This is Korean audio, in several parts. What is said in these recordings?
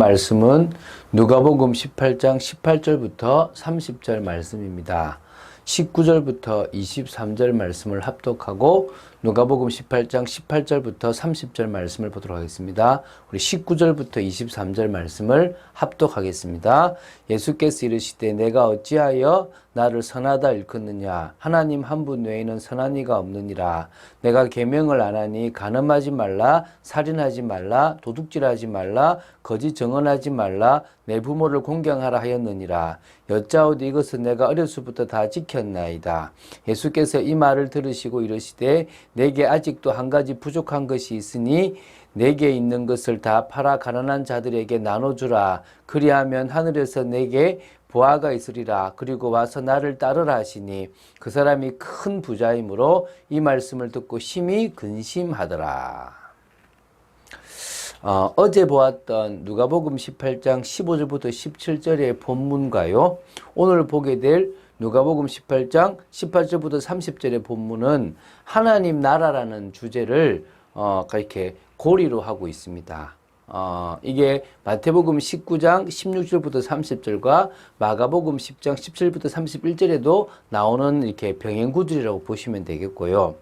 말씀은 누가복음 18장 18절부터 30절 말씀입니다. 19절부터 23절 말씀을 합독하고 누가복음 18장 18절부터 30절 말씀을 보도록 하겠습니다. 우리 19절부터 23절 말씀을 합독하겠습니다. 예수께서 이르시되 내가 어찌하여 나를 선하다 일컫느냐 하나님 한 분 외에는 선한 이가 없느니라. 내가 계명을 안 하니 간음하지 말라, 살인하지 말라, 도둑질하지 말라, 거짓 증언하지 말라, 내 부모를 공경하라 하였느니라. 여짜오되 이것은 내가 어려서부터 다 지켰나이다. 예수께서 이 말을 들으시고 이르시되 내게 아직도 한 가지 부족한 것이 있으니 내게 있는 것을 다 팔아 가난한 자들에게 나눠주라. 그리하면 하늘에서 내게 보화가 있으리라. 그리고 와서 나를 따르라 하시니 그 사람이 큰 부자이므로 이 말씀을 듣고 심히 근심하더라. 어제 보았던 누가복음 18장 15절부터 17절의 본문과요, 오늘 보게 될 누가복음 18장 18절부터 30절의 본문은 하나님 나라라는 주제를 이렇게 고리로 하고 있습니다. 이게 마태복음 19장 16절부터 30절과 마가복음 10장 17절부터 31절에도 나오는 이렇게 병행 구절이라고 보시면 되겠고요.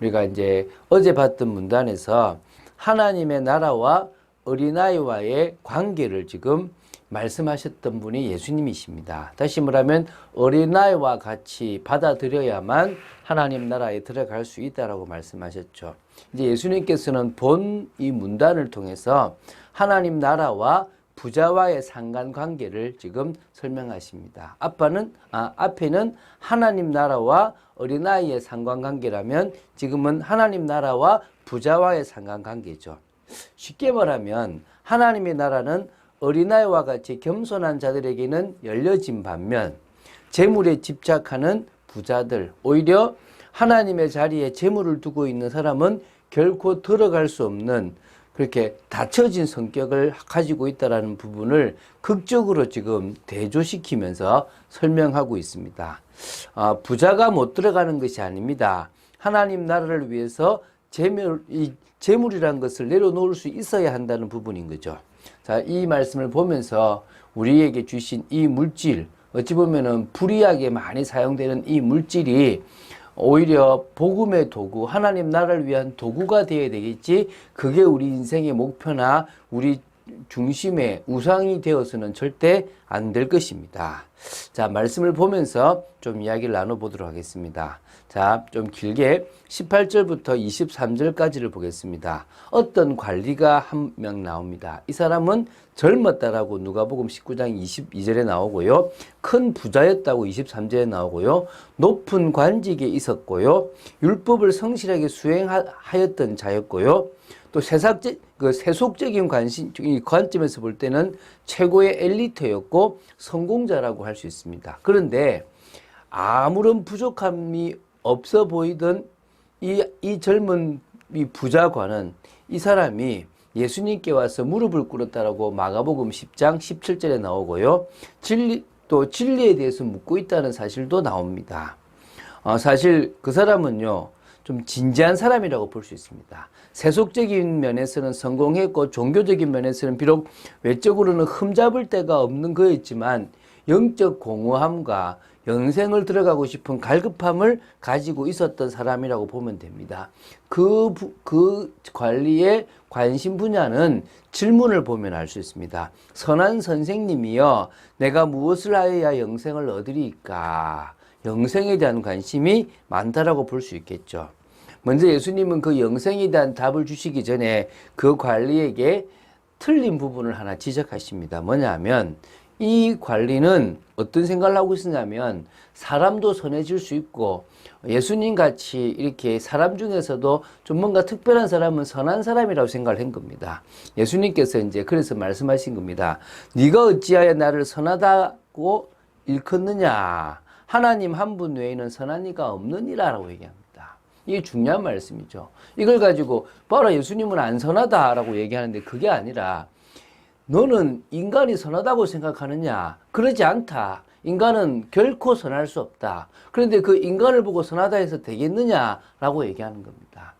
우리가 이제 어제 봤던 문단에서 하나님의 나라와 어린아이와의 관계를 지금 말씀하셨던 분이 예수님이십니다. 다시 말하면 어린아이와 같이 받아들여야만 하나님 나라에 들어갈 수 있다라고 말씀하셨죠. 이제 예수님께서는 본 이 문단을 통해서 하나님 나라와 부자와의 상관관계를 지금 설명하십니다. 앞에는 하나님 나라와 어린아이의 상관관계라면 지금은 하나님 나라와 부자와의 상관관계죠. 쉽게 말하면 하나님의 나라는 어린아이와 같이 겸손한 자들에게는 열려진 반면 재물에 집착하는 부자들, 오히려 하나님의 자리에 재물을 두고 있는 사람은 결코 들어갈 수 없는 그렇게 닫혀진 성격을 가지고 있다는 부분을 극적으로 지금 대조시키면서 설명하고 있습니다. 부자가 못 들어가는 것이 아닙니다. 하나님 나라를 위해서 재물이라는 것을 내려놓을 수 있어야 한다는 부분인 거죠. 자, 이 말씀을 보면서 우리에게 주신 이 물질, 어찌 보면은 불이하게 많이 사용되는 이 물질이 오히려 복음의 도구, 하나님 나라를 위한 도구가 되어야 되겠지, 그게 우리 인생의 목표나 우리 중심의 우상이 되어서는 절대 안 될 것입니다. 자, 말씀을 보면서 좀 이야기를 나눠보도록 하겠습니다. 자, 좀 길게 18절부터 23절까지를 보겠습니다. 어떤 관리가 한 명 나옵니다. 이 사람은 젊었다라고 누가복음 19장 22절에 나오고요. 큰 부자였다고 23절에 나오고요. 높은 관직에 있었고요. 율법을 성실하게 수행하였던 자였고요. 또 세속적인 관점에서 볼 때는 최고의 엘리트였고 성공자라고 할 수 있습니다. 그런데 아무런 부족함이 없어 보이던 이 젊은 이 부자관은 이 사람이 예수님께 와서 무릎을 꿇었다라고 마가복음 10장 17절에 나오고요. 또 진리에 대해서 묻고 있다는 사실도 나옵니다. 사실 그 사람은요, 좀 진지한 사람이라고 볼 수 있습니다. 세속적인 면에서는 성공했고 종교적인 면에서는 비록 외적으로는 흠잡을 데가 없는 거였지만 영적 공허함과 영생을 들어가고 싶은 갈급함을 가지고 있었던 사람이라고 보면 됩니다. 그 관리의 관심 분야는 질문을 보면 알 수 있습니다. 선한 선생님이여, 내가 무엇을 하여야 영생을 얻으리까? 영생에 대한 관심이 많다라고 볼 수 있겠죠. 먼저 예수님은 그 영생에 대한 답을 주시기 전에 그 관리에게 틀린 부분을 하나 지적하십니다. 뭐냐면 이 관리는 어떤 생각을 하고 있었냐면 사람도 선해질 수 있고 예수님 같이 이렇게 사람 중에서도 좀 뭔가 특별한 사람은 선한 사람이라고 생각을 한 겁니다. 예수님께서 이제 그래서 말씀하신 겁니다. 네가 어찌하여 나를 선하다고 일컫느냐? 하나님 한 분 외에는 선한 이가 없느니라라고 얘기합니다. 이게 중요한 말씀이죠. 이걸 가지고 봐라, 예수님은 안 선하다라고 얘기하는데 그게 아니라 너는 인간이 선하다고 생각하느냐? 그러지 않다. 인간은 결코 선할 수 없다. 그런데 그 인간을 보고 선하다 해서 되겠느냐라고 얘기하는 겁니다.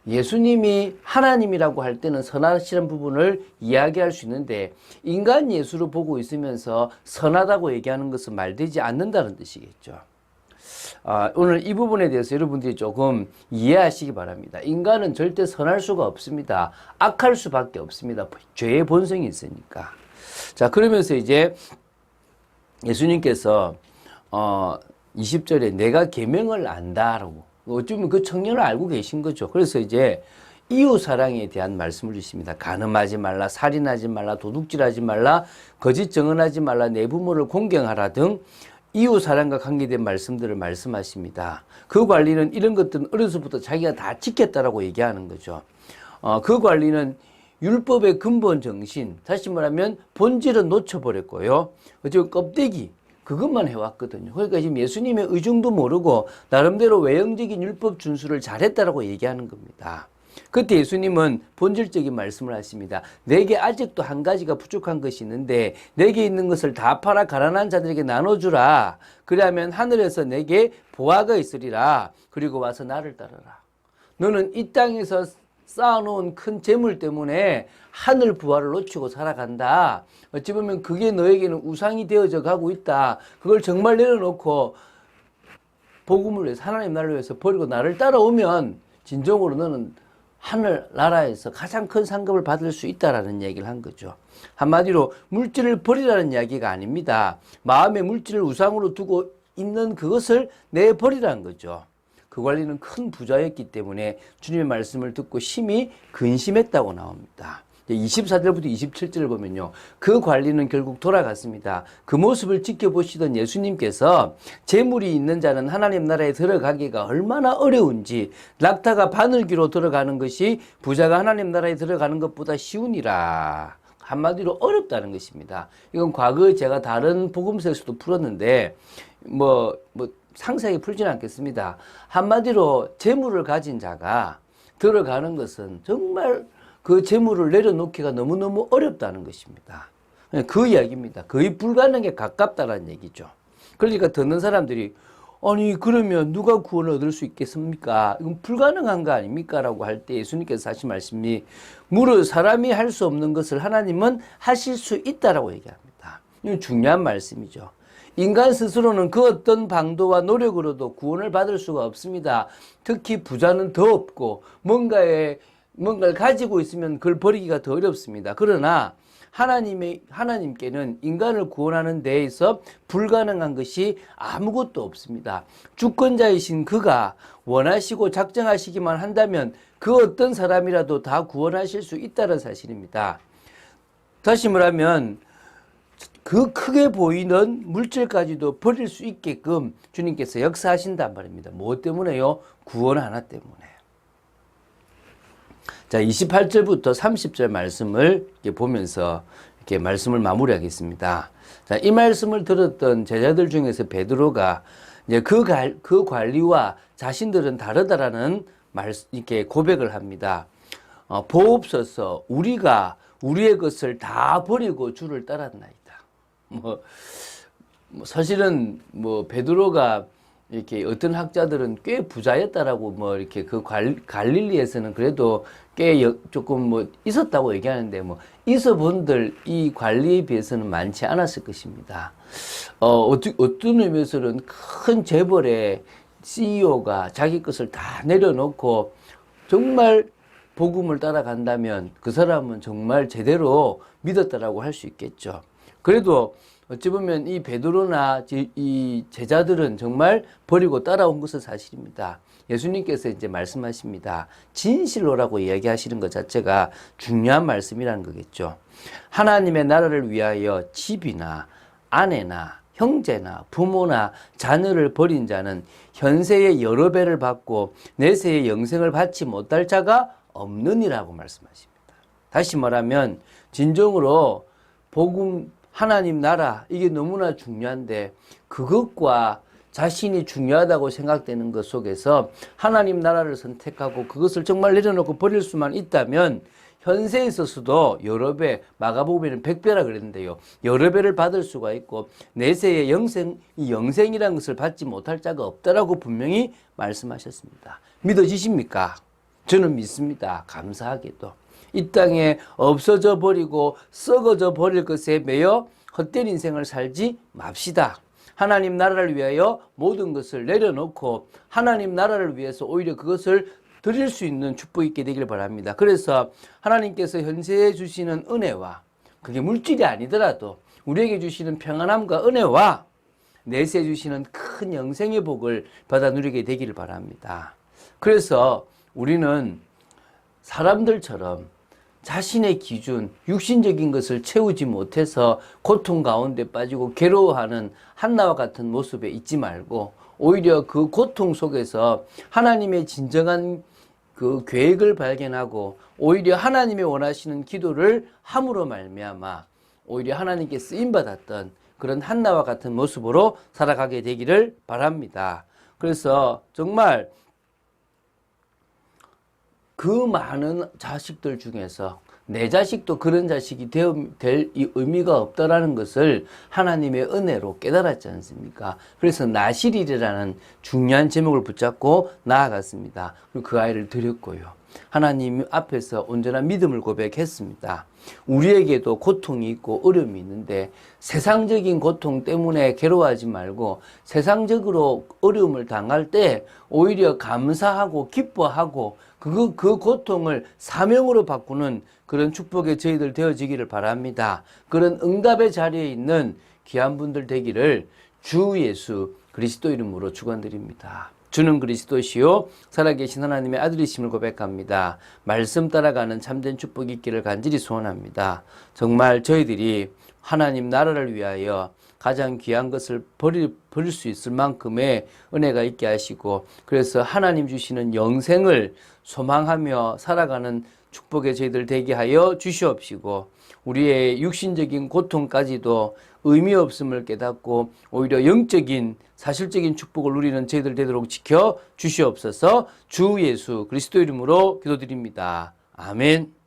예수님이 하나님이라고 할 때는 선하시는 부분을 이야기할 수 있는데 인간 예수로 보고 있으면서 선하다고 얘기하는 것은 말되지 않는다는 뜻이겠죠. 오늘 이 부분에 대해서 여러분들이 조금 이해하시기 바랍니다. 인간은 절대 선할 수가 없습니다. 악할 수밖에 없습니다. 죄의 본성이 있으니까. 자, 그러면서 이제 예수님께서 20절에 내가 계명을 안다라고 어쩌면 그 청년을 알고 계신 거죠. 그래서 이제 이웃 사랑에 대한 말씀을 주십니다. 간음하지 말라, 살인하지 말라, 도둑질하지 말라, 거짓 증언하지 말라, 내 부모를 공경하라 등 이웃 사랑과 관계된 말씀들을 말씀하십니다. 그 관리는 이런 것들은 어려서부터 자기가 다 지켰다라고 얘기하는 거죠. 그 관리는 율법의 근본 정신, 다시 말하면 본질은 놓쳐버렸고요. 어쩌면 껍데기, 그것만 해왔거든요. 그러니까 지금 예수님의 의중도 모르고 나름대로 외형적인 율법 준수를 잘했다라고 얘기하는 겁니다. 그때 예수님은 본질적인 말씀을 하십니다. 내게 아직도 한 가지가 부족한 것이 있는데 내게 있는 것을 다 팔아 가난한 자들에게 나눠주라. 그러면 하늘에서 내게 보화가 있으리라. 그리고 와서 나를 따르라. 너는 이 땅에서 쌓아놓은 큰 재물 때문에 하늘 부활을 놓치고 살아간다. 어찌 보면 그게 너에게는 우상이 되어져 가고 있다. 그걸 정말 내려놓고 복음을 위해서 하나님 나라를 위해서 버리고 나를 따라오면 진정으로 너는 하늘 나라에서 가장 큰 상급을 받을 수 있다라는 얘기를 한 거죠. 한마디로 물질을 버리라는 이야기가 아닙니다. 마음의 물질을 우상으로 두고 있는 그것을 내버리라는 거죠. 그 관리는 큰 부자였기 때문에 주님의 말씀을 듣고 심히 근심했다고 나옵니다. 24절부터 27절을 보면요. 그 관리는 결국 돌아갔습니다. 그 모습을 지켜보시던 예수님께서 재물이 있는 자는 하나님 나라에 들어가기가 얼마나 어려운지 낙타가 바늘귀로 들어가는 것이 부자가 하나님 나라에 들어가는 것보다 쉬우니라. 한마디로 어렵다는 것입니다. 이건 과거에 제가 다른 복음서에서도 풀었는데 상세하게 풀지는 않겠습니다. 한마디로 재물을 가진 자가 들어가는 것은 정말 그 재물을 내려놓기가 너무너무 어렵다는 것입니다. 그 이야기입니다. 거의 불가능에 가깝다는 얘기죠. 그러니까 듣는 사람들이 아니 그러면 누가 구원을 얻을 수 있겠습니까? 이건 불가능한 거 아닙니까? 라고 할 때 예수님께서 하신 말씀이 무릇 사람이 할 수 없는 것을 하나님은 하실 수 있다라고 얘기합니다. 이건 중요한 말씀이죠. 인간 스스로는 그 어떤 방도와 노력으로도 구원을 받을 수가 없습니다. 특히 부자는 더 없고 뭔가를 가지고 있으면 그걸 버리기가 더 어렵습니다. 그러나 하나님께는 인간을 구원하는 데에서 불가능한 것이 아무것도 없습니다. 주권자이신 그가 원하시고 작정하시기만 한다면 그 어떤 사람이라도 다 구원하실 수 있다는 사실입니다. 다시 말하면 그 크게 보이는 물질까지도 버릴 수 있게끔 주님께서 역사하신단 말입니다. 무엇 때문에요? 구원 하나 때문에. 자, 28절부터 30절 말씀을 이렇게 보면서 이렇게 말씀을 마무리하겠습니다. 자, 이 말씀을 들었던 제자들 중에서 베드로가 이제 그 관리와 자신들은 다르다라는 이렇게 고백을 합니다. 보옵소서, 우리가 우리의 것을 다 버리고 주를 따랐나이다. 사실은 베드로가 이렇게 어떤 학자들은 꽤 부자였다라고 이렇게 그 갈릴리에서는 그래도 꽤 조금 있었다고 얘기하는데 있어 본들 이 관리에 비해서는 많지 않았을 것입니다. 어떤 의미에서는 큰 재벌의 CEO가 자기 것을 다 내려놓고 정말 복음을 따라간다면 그 사람은 정말 제대로 믿었다라고 할 수 있겠죠. 그래도 어찌 보면 이 베드로나 이 제자들은 정말 버리고 따라온 것은 사실입니다. 예수님께서 이제 말씀하십니다. 진실로라고 이야기하시는 것 자체가 중요한 말씀이라는 거겠죠. 하나님의 나라를 위하여 집이나 아내나 형제나 부모나 자녀를 버린 자는 현세의 여러 배를 받고 내세의 영생을 받지 못할 자가 없느니라고 말씀하십니다. 다시 말하면 진정으로 복음 하나님 나라 이게 너무나 중요한데 그것과 자신이 중요하다고 생각되는 것 속에서 하나님 나라를 선택하고 그것을 정말 내려놓고 버릴 수만 있다면 현세에 있어서도 여러 배, 마가복음에는 100배라 그랬는데요. 여러 배를 받을 수가 있고 내세의 영생이라는 것을 받지 못할 자가 없다라고 분명히 말씀하셨습니다. 믿어지십니까? 저는 믿습니다. 감사하게도. 이 땅에 없어져 버리고 썩어져 버릴 것에 매여 헛된 인생을 살지 맙시다. 하나님 나라를 위하여 모든 것을 내려놓고 하나님 나라를 위해서 오히려 그것을 드릴 수 있는 축복이 있게 되길 바랍니다. 그래서 하나님께서 현세에 주시는 은혜와 그게 물질이 아니더라도 우리에게 주시는 평안함과 은혜와 내세에 주시는 큰 영생의 복을 받아 누리게 되기를 바랍니다. 그래서 우리는 사람들처럼 자신의 기준, 육신적인 것을 채우지 못해서 고통 가운데 빠지고 괴로워하는 한나와 같은 모습에 있지 말고 오히려 그 고통 속에서 하나님의 진정한 그 계획을 발견하고 오히려 하나님이 원하시는 기도를 함으로 말미암아 오히려 하나님께 쓰임받았던 그런 한나와 같은 모습으로 살아가게 되기를 바랍니다. 그래서 정말 그 많은 자식들 중에서 내 자식도 그런 자식이 될 의미가 없다라는 것을 하나님의 은혜로 깨달았지 않습니까? 그래서 나실이라는 중요한 제목을 붙잡고 나아갔습니다. 그리고 그 아이를 드렸고요. 하나님 앞에서 온전한 믿음을 고백했습니다. 우리에게도 고통이 있고 어려움이 있는데 세상적인 고통 때문에 괴로워하지 말고 세상적으로 어려움을 당할 때 오히려 감사하고 기뻐하고 그 고통을 사명으로 바꾸는 그런 축복의 저희들 되어지기를 바랍니다. 그런 응답의 자리에 있는 귀한 분들 되기를 주 예수 그리스도 이름으로 축원드립니다. 주는 그리스도시요 살아계신 하나님의 아들이심을 고백합니다. 말씀 따라가는 참된 축복이 있기를 간절히 소원합니다. 정말 저희들이 하나님 나라를 위하여 가장 귀한 것을 버릴 수 있을 만큼의 은혜가 있게 하시고 그래서 하나님 주시는 영생을 소망하며 살아가는 축복의 저희들 되게 하여 주시옵시고 우리의 육신적인 고통까지도 의미 없음을 깨닫고 오히려 영적인 사실적인 축복을 누리는 저희들 되도록 지켜 주시옵소서. 주 예수 그리스도 이름으로 기도드립니다. 아멘.